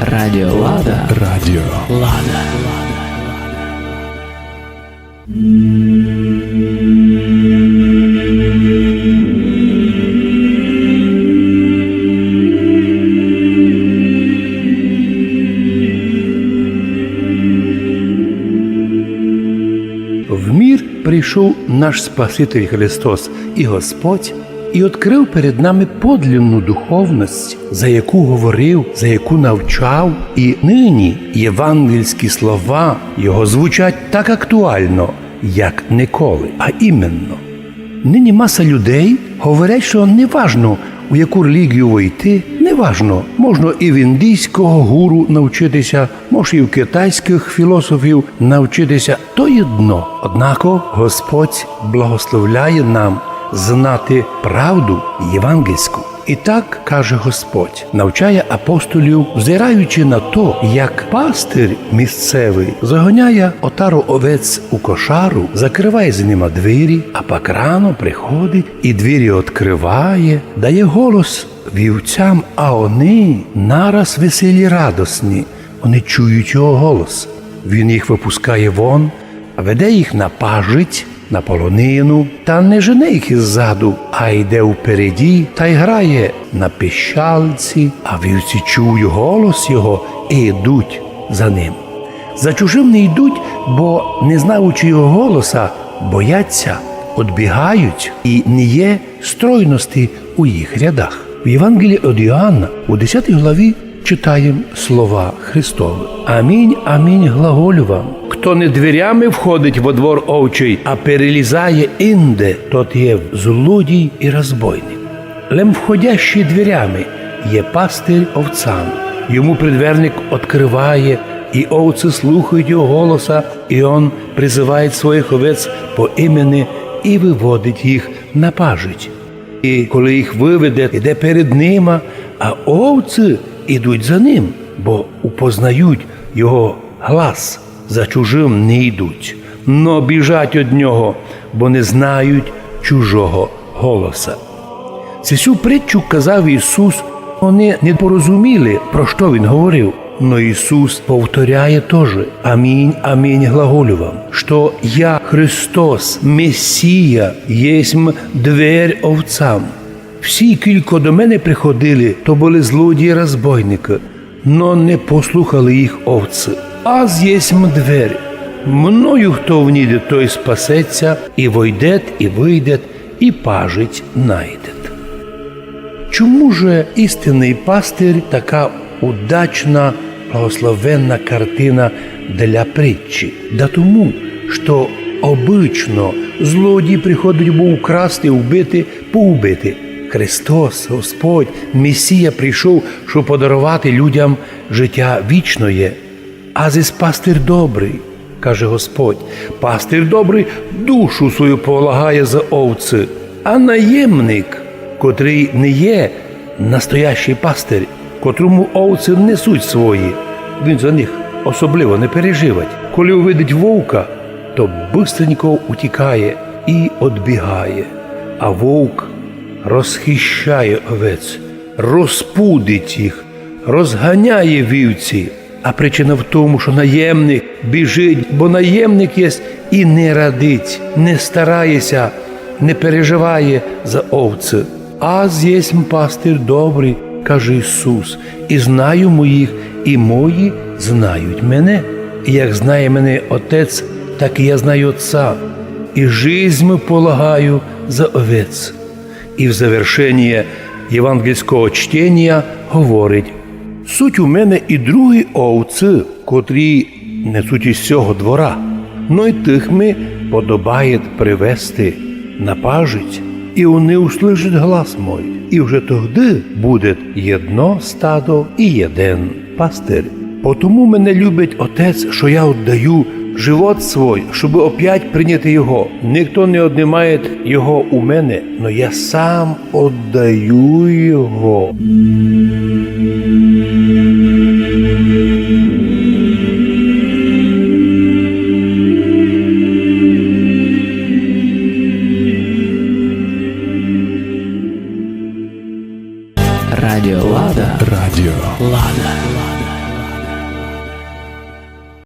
Радіо Лада. Радіо Лада. В мір прийшов наш Спаситель Христос і Господь, і відкрив перед нами подлинну духовність, за яку говорив, за яку навчав. І нині євангельські слова Його звучать так актуально, як ніколи. А іменно, нині маса людей говорять, що не важно, у яку релігію войти, не важно. Можна і в індійського гуру навчитися, може і в китайських філософів навчитися. То єдно. Однако Господь благословляє нам знати правду євангельську. І так, каже Господь, навчає апостолів, взираючи на то, як пастир місцевий заганяє отару овець у кошару, закриває з ними двері, а пак рано приходить і двері відкриває, дає голос вівцям, а вони нараз веселі радосні. Вони чують його голос. Він їх випускає вон, а веде їх на пажить, на полонину, та не жене їх іззаду, а йде впереді та й грає на піщалці, а вівці чують голос його і йдуть за ним. За чужим не йдуть, бо, не знаючи його голоса, бояться, одбігають і не є стройності у їх рядах. В Євангелії від Іоанна у 10 главі читаємо слова Христові. Амінь, амінь, глаголю вам. Хто не дверями входить во двор овчий, а перелізає інде, тот є злодій і розбойник. Лем входящий дверями є пастир овцам. Йому предверник відкриває, і овці слухають його голоса, і он призиває своїх овець по імені і виводить їх на пажить. І коли їх виведе, іде перед ними, а овці ідуть за ним, бо упознають його глас, за чужим не йдуть, но біжать від нього, бо не знають чужого голоса. Цю притчу казав Ісус, вони не порозуміли, про що Він говорив. Но Ісус повторяє теж: амінь, амінь, глаголю вам, що я, Христос, Месія, єсмь дверь овцам. Всі, кілько до мене приходили, то були злодії розбойники, но не послухали їх овці. Аз єсмь двері. Мною хто внійде, той спасеться, і войде, і вийде, і пажить найде. Чому же істинний пастир така удачна, благословенна картина для притчі? Да тому, що обично злодії приходять бо украсти, вбити, поубити. Христос, Господь, Месія прийшов, щоб подарувати людям життя вічне. Азис пастир добрий, каже Господь, пастир добрий душу свою полагає за овці, а наємник, котрий не є настоящий пастир, котрому овці несуть свої, він за них особливо не переживать. Коли увидить вовка, то бистренько утікає і одбігає, а вовк розхищає овець, розпудить їх, розганяє вівці. А причина в тому, що наємник біжить, бо наємник єсть і не радить, не старається, не переживає за овці. Аз єсмь пастир добрий, каже Ісус, і знаю моїх, і мої знають мене. І як знає мене Отець, так і я знаю Отця, і жизнь полагаю за овець. І в завершення євангельського чтення говорить: суть у мене і другі овці, котрі несуть із цього двора, но й тих ми подобає привести на пажить, і вони услышать глас мой, і вже тоді буде єдно стадо і єден пастир. Потому мене любить Отець, що я віддаю живот свой, щоб опять прийняти його. Ніхто не однимає його у мене, но я сам віддаю його.